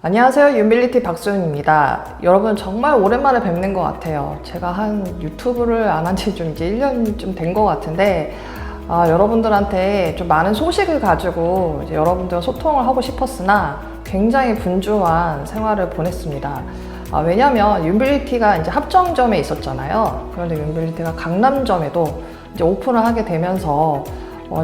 안녕하세요. 유빌리티 박소연입니다. 여러분 정말 오랜만에 뵙는 것 같아요. 제가 한 유튜브를 안 한 지 좀 이제 1년쯤 된 것 같은데 여러분들한테 좀 많은 소식을 가지고 이제 여러분들과 소통을 하고 싶었으나 굉장히 분주한 생활을 보냈습니다. 왜냐면 유빌리티가 이제 합정점에 있었잖아요. 그런데 유빌리티가 강남점에도 이제 오픈을 하게 되면서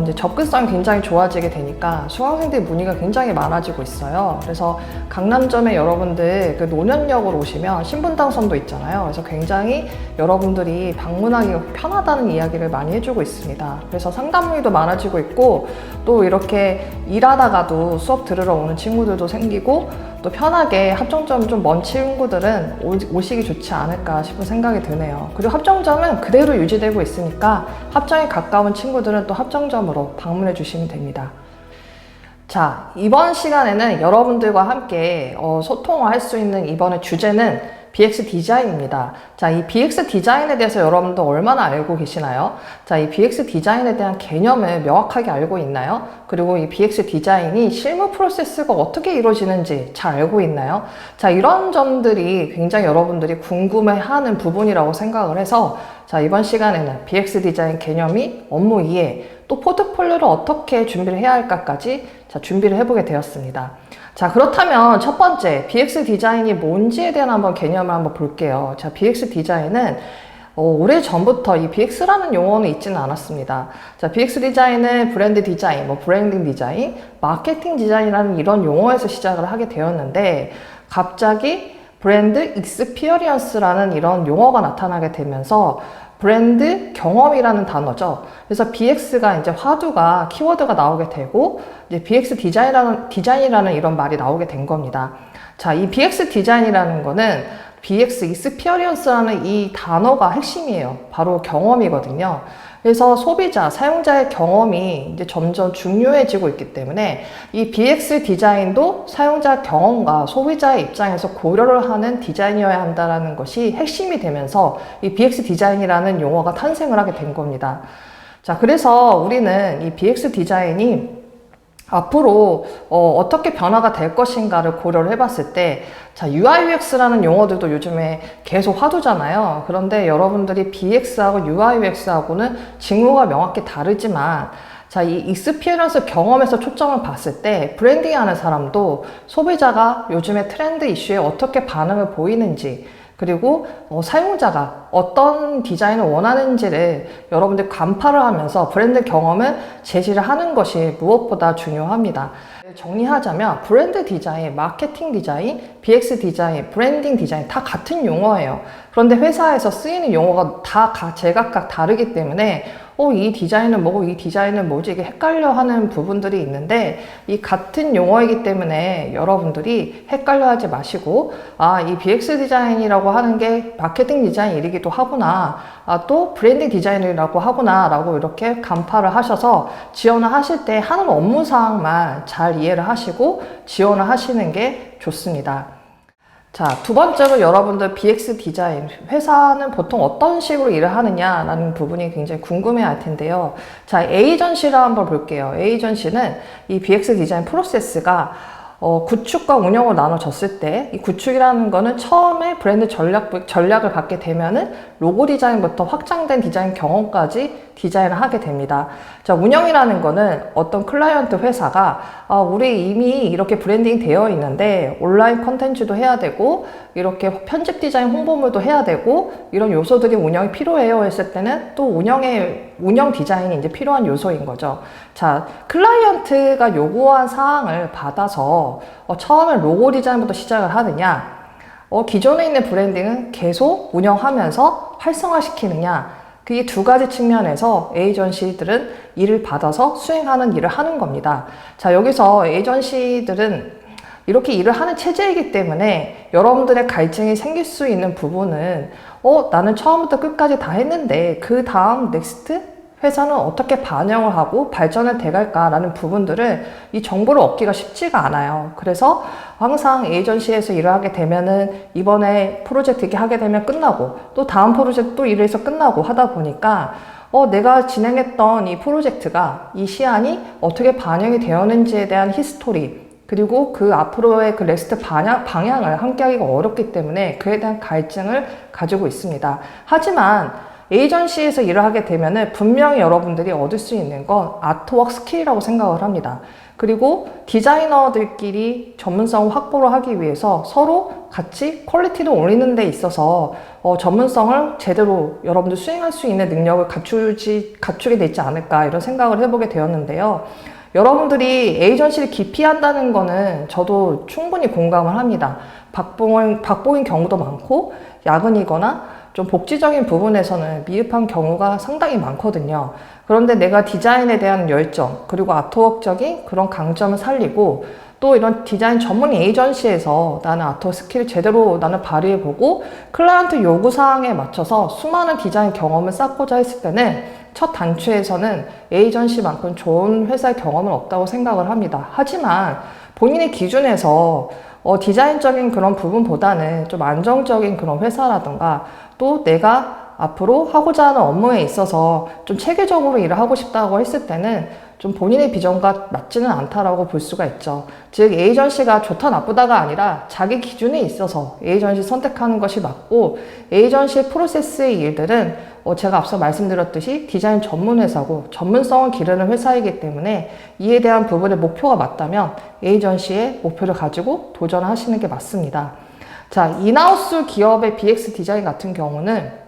이제 접근성이 굉장히 좋아지게 되니까 수강생들 문의가 굉장히 많아지고 있어요. 그래서 강남점에 여러분들 그 노년역으로 오시면 신분당선도 있잖아요. 그래서 굉장히 여러분들이 방문하기가 편하다는 이야기를 많이 해주고 있습니다. 그래서 상담 문의도 많아지고 있고, 또 이렇게 일하다가도 수업 들으러 오는 친구들도 생기고, 또 편하게 합정점 좀 먼 친구들은 오시기 좋지 않을까 싶은 생각이 드네요. 그리고 합정점은 그대로 유지되고 있으니까 합정에 가까운 친구들은 또 합정점으로 방문해 주시면 됩니다. 자, 이번 시간에는 여러분들과 함께 소통을 할 수 있는 이번의 주제는 BX 디자인입니다. 자, 이 BX 디자인에 대해서 여러분들 얼마나 알고 계시나요? 자, 이 BX 디자인에 대한 개념을 명확하게 알고 있나요? 그리고 이 BX 디자인이 실무 프로세스가 어떻게 이루어지는지 잘 알고 있나요? 자, 이런 점들이 굉장히 여러분들이 궁금해하는 부분이라고 생각을 해서 자, 이번 시간에는 BX 디자인 개념이 업무 이해, 또 포트폴리오를 어떻게 준비를 해야 할까까지 준비를 해보게 되었습니다. 자, 그렇다면 첫 번째 BX 디자인이 뭔지에 대한 한번 개념을 한번 볼게요. 자, BX 디자인은 오래전부터 이 BX라는 용어는 있지는 않았습니다. 자, BX 디자인은 브랜드 디자인, 브랜딩 디자인, 마케팅 디자인이라는 이런 용어에서 시작을 하게 되었는데, 갑자기 브랜드 익스피리언스라는 이런 용어가 나타나게 되면서 브랜드 경험이라는 단어죠. 그래서 BX가 이제 화두가 키워드가 나오게 되고, 이제 BX 디자인이라는 이런 말이 나오게 된 겁니다. 자, 이 BX 디자인이라는 거는 BX 익스피리언스라는 이 단어가 핵심이에요. 바로 경험이거든요. 그래서 소비자, 사용자의 경험이 이제 점점 중요해지고 있기 때문에 이 BX 디자인도 사용자 경험과 소비자의 입장에서 고려를 하는 디자인이어야 한다는 것이 핵심이 되면서 이 BX 디자인이라는 용어가 탄생을 하게 된 겁니다. 자, 그래서 우리는 이 BX 디자인이 앞으로 어떻게 변화가 될 것인가를 고려를 해봤을 때, 자, UI, UX라는 용어들도 요즘에 계속 화두잖아요. 그런데 여러분들이 BX하고 UI, UX하고는 직무가 명확히 다르지만, 자, 이 익스피리언스 경험에서 초점을 봤을 때 브랜딩 하는 사람도 소비자가 요즘에 트렌드 이슈에 어떻게 반응을 보이는지, 그리고 사용자가 어떤 디자인을 원하는지를 여러분들 간파를 하면서 브랜드 경험을 제시를 하는 것이 무엇보다 중요합니다. 정리하자면 브랜드 디자인, 마케팅 디자인, BX 디자인, 브랜딩 디자인 다 같은 용어예요. 그런데 회사에서 쓰이는 용어가 다 제각각 다르기 때문에 이 디자인은 뭐고 이 디자인은 뭐지, 이게 헷갈려 하는 부분들이 있는데, 이 같은 용어이기 때문에 여러분들이 헷갈려 하지 마시고, 이 BX 디자인이라고 하는 게 마케팅 디자인이기도 하구나, 또 브랜딩 디자인이라고 하구나 라고 이렇게 간파를 하셔서 지원을 하실 때 하는 업무사항만 잘 이해를 하시고 지원을 하시는 게 좋습니다. 자, 두 번째로 여러분들 BX 디자인, 회사는 보통 어떤 식으로 일을 하느냐라는 부분이 굉장히 궁금해 할 텐데요. 자, 에이전시를 한번 볼게요. 에이전시는 이 BX 디자인 프로세스가 구축과 운영으로 나눠졌을 때, 이 구축이라는 거는 처음에 브랜드 전략을 갖게 되면은 로고 디자인부터 확장된 디자인 경험까지 디자인을 하게 됩니다. 자, 운영이라는 거는 어떤 클라이언트 회사가 우리 이미 이렇게 브랜딩 되어 있는데 온라인 컨텐츠도 해야 되고 이렇게 편집 디자인 홍보물도 해야 되고 이런 요소들이 운영이 필요해요 했을 때는 또 운영 디자인이 이제 필요한 요소인 거죠. 자, 클라이언트가 요구한 사항을 받아서 처음에 로고 디자인부터 시작을 하느냐, 기존에 있는 브랜딩은 계속 운영하면서 활성화시키느냐, 그 두 가지 측면에서 에이전시들은 일을 받아서 수행하는 일을 하는 겁니다. 자, 여기서 에이전시들은 이렇게 일을 하는 체제이기 때문에 여러분들의 갈증이 생길 수 있는 부분은 나는 처음부터 끝까지 다 했는데 그 다음 넥스트 회사는 어떻게 반영을 하고 발전을 돼갈까라는 부분들을 이 정보를 얻기가 쉽지가 않아요. 그래서 항상 에이전시에서 일을 하게 되면은 이번에 프로젝트 이렇게 하게 되면 끝나고 또 다음 프로젝트 또 일을 해서 끝나고 하다 보니까 내가 진행했던 이 프로젝트가 이 시안이 어떻게 반영이 되었는지에 대한 히스토리, 그리고 그 앞으로의 그 넥스트 방향을 함께 하기가 어렵기 때문에 그에 대한 갈증을 가지고 있습니다. 하지만 에이전시에서 일을 하게 되면은 분명히 여러분들이 얻을 수 있는 건 아트웍 스킬이라고 생각을 합니다. 그리고 디자이너들끼리 전문성을 확보를 하기 위해서 서로 같이 퀄리티를 올리는 데 있어서 전문성을 제대로 여러분들 수행할 수 있는 능력을 갖추게 되지 않을까 이런 생각을 해보게 되었는데요. 여러분들이 에이전시를 기피한다는 거는 저도 충분히 공감을 합니다. 박봉인 경우도 많고 야근이거나 좀 복지적인 부분에서는 미흡한 경우가 상당히 많거든요. 그런데 내가 디자인에 대한 열정, 그리고 아트웍적인 그런 강점을 살리고 또 이런 디자인 전문 에이전시에서 나는 아트웍 스킬을 제대로 나는 발휘해보고 클라이언트 요구사항에 맞춰서 수많은 디자인 경험을 쌓고자 했을 때는 첫 단추에서는 에이전시만큼 좋은 회사의 경험은 없다고 생각을 합니다. 하지만 본인의 기준에서 디자인적인 그런 부분보다는 좀 안정적인 그런 회사라든가 또 내가 앞으로 하고자 하는 업무에 있어서 좀 체계적으로 일을 하고 싶다고 했을 때는 좀 본인의 비전과 맞지는 않다라고 볼 수가 있죠. 즉 에이전시가 좋다 나쁘다가 아니라 자기 기준에 있어서 에이전시 선택하는 것이 맞고 에이전시 프로세스의 일들은 제가 앞서 말씀드렸듯이 디자인 전문 회사고 전문성을 기르는 회사이기 때문에 이에 대한 부분의 목표가 맞다면 에이전시의 목표를 가지고 도전하시는 게 맞습니다. 자, 인하우스 기업의 BX 디자인 같은 경우는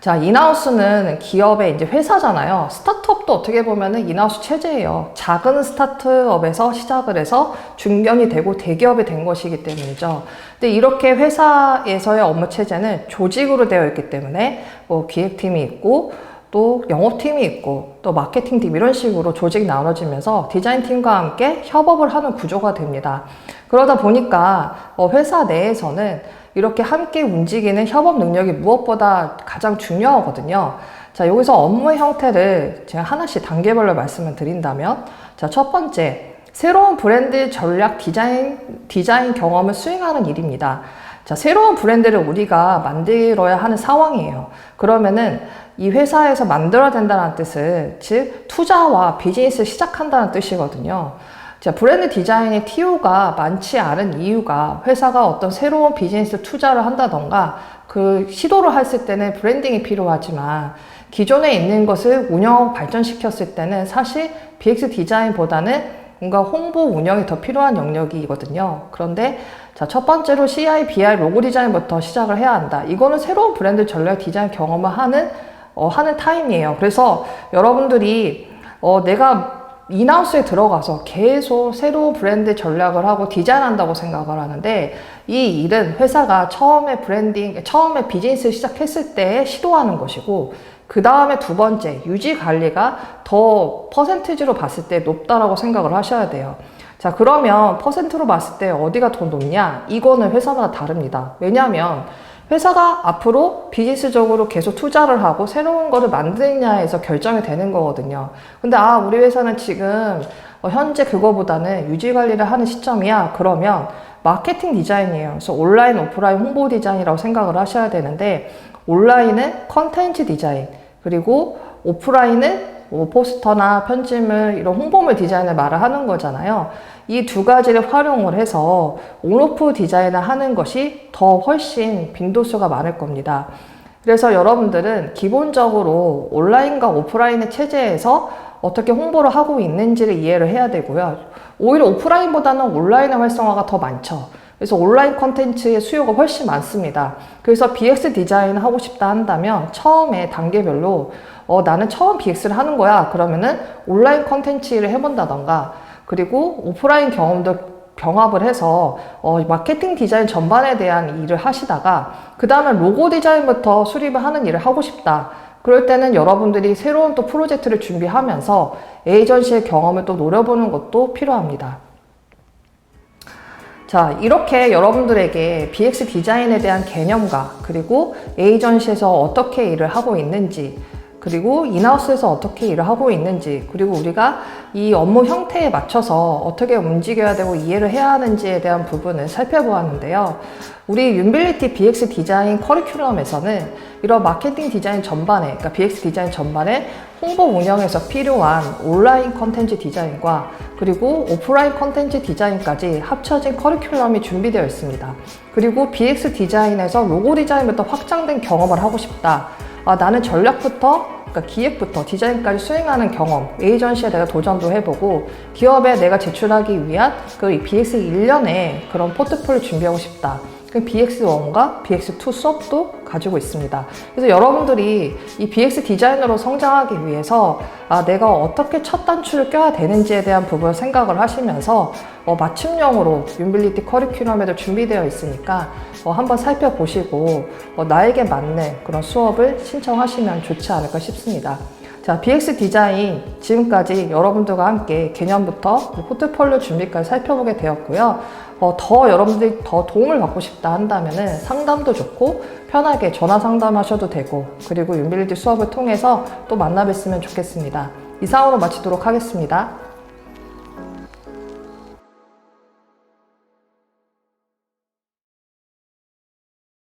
자, 인하우스는 기업의 이제 회사잖아요. 스타트업도 어떻게 보면은 인하우스 체제예요. 작은 스타트업에서 시작을 해서 중견이 되고 대기업이 된 것이기 때문이죠. 근데 이렇게 회사에서의 업무 체제는 조직으로 되어 있기 때문에 뭐 기획팀이 있고 또 영업팀이 있고 또 마케팅팀 이런 식으로 조직이 나눠지면서 디자인팀과 함께 협업을 하는 구조가 됩니다. 그러다 보니까 회사 내에서는 이렇게 함께 움직이는 협업 능력이 무엇보다 가장 중요하거든요. 자, 여기서 업무의 형태를 제가 하나씩 단계별로 말씀을 드린다면, 자, 첫 번째, 새로운 브랜드 전략 디자인 경험을 수행하는 일입니다. 자, 새로운 브랜드를 우리가 만들어야 하는 상황이에요. 그러면은 이 회사에서 만들어야 된다는 뜻은, 즉, 투자와 비즈니스를 시작한다는 뜻이거든요. 자, 브랜드 디자인의 TO가 많지 않은 이유가 회사가 어떤 새로운 비즈니스 투자를 한다던가 그 시도를 했을 때는 브랜딩이 필요하지만 기존에 있는 것을 운영 발전시켰을 때는 사실 BX 디자인보다는 뭔가 홍보 운영이 더 필요한 영역이거든요. 그런데 자, 첫 번째로 CI, BI, 로고 디자인부터 시작을 해야 한다. 이거는 새로운 브랜드 전략 디자인 경험을 하는 타임이에요. 그래서 여러분들이 내가 인하우스에 들어가서 계속 새로운 브랜드 전략을 하고 디자인한다고 생각을 하는데 이 일은 회사가 처음에 비즈니스를 시작했을 때 시도하는 것이고 그 다음에 두 번째, 유지 관리가 더 퍼센티지로 봤을 때 높다라고 생각을 하셔야 돼요. 자, 그러면 퍼센트로 봤을 때 어디가 더 높냐? 이거는 회사마다 다릅니다. 왜냐하면 회사가 앞으로 비즈니스적으로 계속 투자를 하고 새로운 거를 만드느냐에서 결정이 되는 거거든요. 근데 우리 회사는 지금 현재 그거보다는 유지 관리를 하는 시점이야. 그러면 마케팅 디자인이에요. 그래서 온라인, 오프라인 홍보 디자인이라고 생각을 하셔야 되는데 온라인은 컨텐츠 디자인, 그리고 오프라인은 포스터나 편집물, 이런 홍보물 디자인을 말을 하는 거잖아요. 이 두 가지를 활용을 해서 온오프 디자인을 하는 것이 더 훨씬 빈도수가 많을 겁니다. 그래서 여러분들은 기본적으로 온라인과 오프라인의 체제에서 어떻게 홍보를 하고 있는지를 이해를 해야 되고요. 오히려 오프라인보다는 온라인의 활성화가 더 많죠. 그래서 온라인 콘텐츠의 수요가 훨씬 많습니다. 그래서 BX 디자인을 하고 싶다 한다면 처음에 단계별로 나는 처음 BX를 하는 거야. 그러면은 온라인 콘텐츠를 해본다던가 그리고 오프라인 경험도 병합을 해서 마케팅 디자인 전반에 대한 일을 하시다가 그 다음에 로고 디자인부터 수립을 하는 일을 하고 싶다. 그럴 때는 여러분들이 새로운 또 프로젝트를 준비하면서 에이전시의 경험을 또 노려보는 것도 필요합니다. 자, 이렇게 여러분들에게 BX 디자인에 대한 개념과 그리고 에이전시에서 어떻게 일을 하고 있는지 그리고 인하우스에서 어떻게 일을 하고 있는지, 그리고 우리가 이 업무 형태에 맞춰서 어떻게 움직여야 되고 이해를 해야 하는지에 대한 부분을 살펴보았는데요. 우리 윤빌리티 BX 디자인 커리큘럼에서는 이런 마케팅 디자인 전반에, 그러니까 BX 디자인 전반에 홍보 운영에서 필요한 온라인 컨텐츠 디자인과 그리고 오프라인 컨텐츠 디자인까지 합쳐진 커리큘럼이 준비되어 있습니다. 그리고 BX 디자인에서 로고 디자인부터 확장된 경험을 하고 싶다. 나는 전략부터, 그러니까 기획부터 디자인까지 수행하는 경험, 에이전시에 내가 도전도 해보고 기업에 내가 제출하기 위한 그 BX 1년에 그런 포트폴리오 준비하고 싶다. BX1과 BX2 수업도 가지고 있습니다. 그래서 여러분들이 이 BX 디자이너로 성장하기 위해서 내가 어떻게 첫 단추를 껴야 되는지에 대한 부분을 생각을 하시면서 맞춤형으로 윤빌리티 커리큘럼에도 준비되어 있으니까 한번 살펴보시고 나에게 맞는 그런 수업을 신청하시면 좋지 않을까 싶습니다. 자, BX 디자인 지금까지 여러분들과 함께 개념부터 포트폴리오 준비까지 살펴보게 되었고요. 더 여러분들이 더 도움을 받고 싶다 한다면은 상담도 좋고 편하게 전화 상담하셔도 되고, 그리고 윤빌리티 수업을 통해서 또 만나 뵀으면 좋겠습니다. 이상으로 마치도록 하겠습니다.